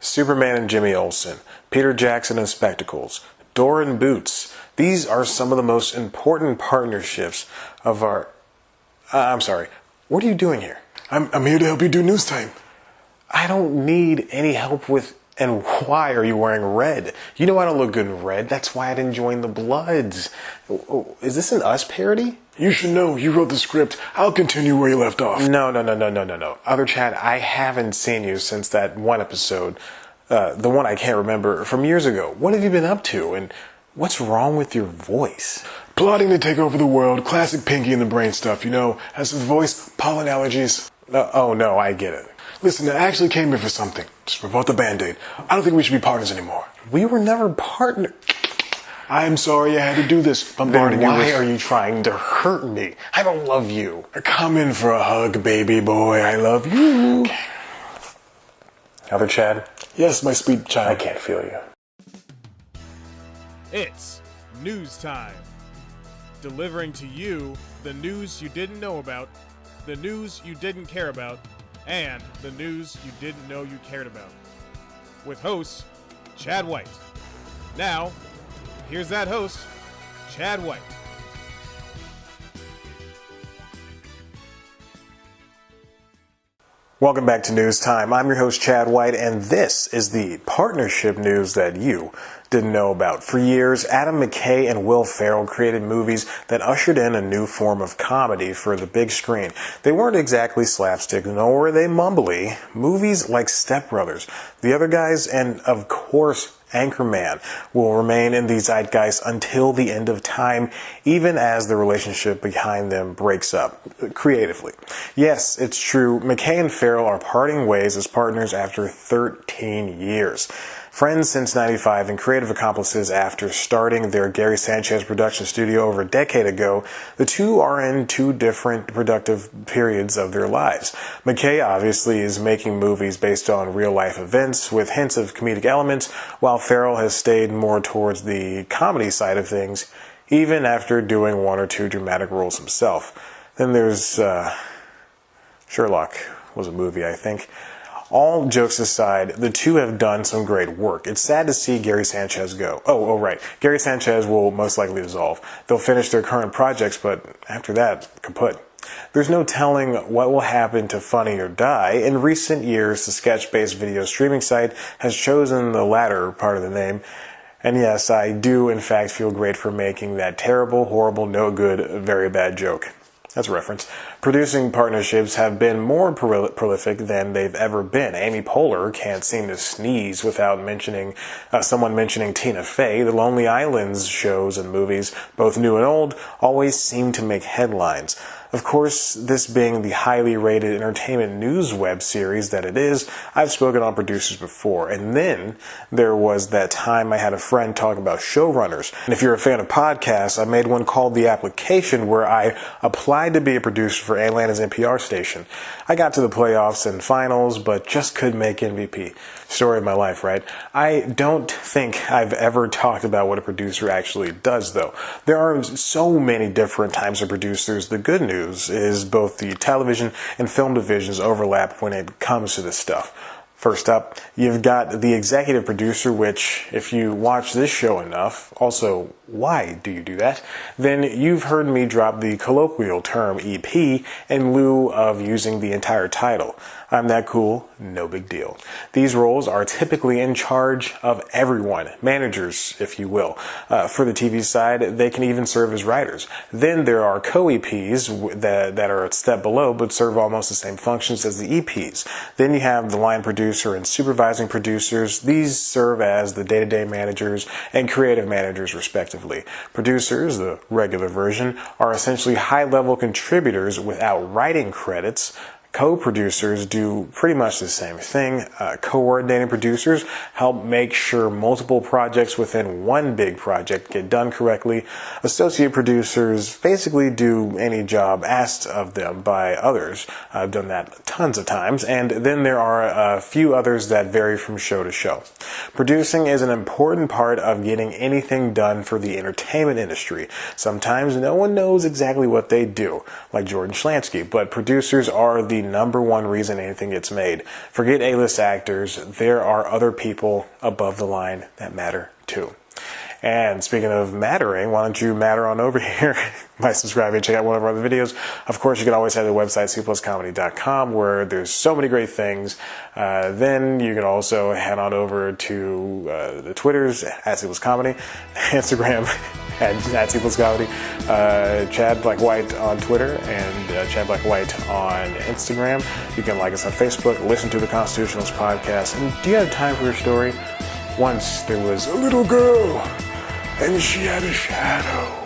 Superman and Jimmy Olsen, Peter Jackson and Spectacles, Door and Boots. These are some of the most important partnerships of our... I'm sorry, what are you doing here? I'm here to help you do news time. I don't need any help with... And why are you wearing red? You know I don't look good in red. That's why I didn't join the Bloods. Is this an Us parody? You should know. You wrote the script. I'll continue where you left off. No. Other Chad, I haven't seen you since that one episode. The one I can't remember from years ago. What have you been up to? And what's wrong with your voice? Plotting to take over the world. Classic Pinky in the Brain stuff, you know. Has the voice, pollen allergies. Oh, no, I get it. Listen, I actually came here for something. Just remove the Band-Aid. I don't think we should be partners anymore. We were never partners. I'm sorry I had to do this. Bombarding you. Why are you trying to hurt me? I don't love you. Come in for a hug, baby boy. I love you. Okay. Other Chad? Yes, my sweet child. I can't feel you. It's news time. Delivering to you the news you didn't know about, the news you didn't care about, and the news you didn't know you cared about. With host, Chad White. Now, here's that host, Chad White. Welcome back to News Time. I'm your host, Chad White, and this is the partnership news that you didn't know about. For years, Adam McKay and Will Ferrell created movies that ushered in a new form of comedy for the big screen. They weren't exactly slapstick, nor were they mumbly. Movies like Step Brothers, The Other Guys, and of course, Anchorman will remain in the zeitgeist until the end of time, even as the relationship behind them breaks up creatively. Yes, it's true. McKay and Ferrell are parting ways as partners after 13 years. Friends since '95 and creative accomplices after starting their Gary Sanchez production studio over a decade ago, the two are in two different productive periods of their lives. McKay obviously is making movies based on real-life events with hints of comedic elements, while Ferrell has stayed more towards the comedy side of things, even after doing one or two dramatic roles himself. Then there's Sherlock was a movie, I think. All jokes aside, the two have done some great work. It's sad to see Gary Sanchez go. Oh, right. Gary Sanchez will most likely dissolve. They'll finish their current projects, but after that, kaput. There's no telling what will happen to Funny or Die. In recent years, the sketch-based video streaming site has chosen the latter part of the name. And yes, I do in fact feel great for making that terrible, horrible, no good, very bad joke. That's a reference. Producing partnerships have been more prolific than they've ever been. Amy Poehler can't seem to sneeze without someone mentioning Tina Fey. The Lonely Islands shows and movies, both new and old, always seem to make headlines. Of course, this being the highly rated entertainment news web series that it is, I've spoken on producers before. And then there was that time I had a friend talk about showrunners. And if you're a fan of podcasts, I made one called The Application where I applied to be a producer for Atlanta's NPR station. I got to the playoffs and finals, but just couldn't make MVP. Story of my life, right? I don't think I've ever talked about what a producer actually does, though. There are so many different types of producers. The good news is both the television and film divisions overlap when it comes to this stuff. First up, you've got the executive producer, which, if you watch this show enough, also, why do you do that? Then you've heard me drop the colloquial term EP in lieu of using the entire title. I'm that cool, no big deal. These roles are typically in charge of everyone, managers, if you will. For the TV side, they can even serve as writers. Then there are co-EPs that are a step below but serve almost the same functions as the EPs. Then you have the line producer and supervising producers. These serve as the day-to-day managers and creative managers, respectively. Producers, the regular version, are essentially high-level contributors without writing credits. Co-producers do pretty much the same thing. Coordinating producers help make sure multiple projects within one big project get done correctly. Associate producers basically do any job asked of them by others. I've done that tons of times. And then there are a few others that vary from show to show. Producing is an important part of getting anything done for the entertainment industry. Sometimes no one knows exactly what they do, like Jordan Schlansky, but producers are the number one reason anything gets made. Forget A-list actors. There are other people above the line that matter too. And speaking of mattering, why don't you matter on over here by subscribing and check out one of our other videos. Of course, you can always head to the website, cpluscomedy.com, where there's so many great things. Then you can also head on over to the Twitters, at cpluscomedy, Instagram, at cpluscomedy, Chad Black White on Twitter, and Chad Black White on Instagram. You can like us on Facebook, listen to the Constitutionals podcast. And do you have time for your story? Once there was a little girl, and she had a shadow.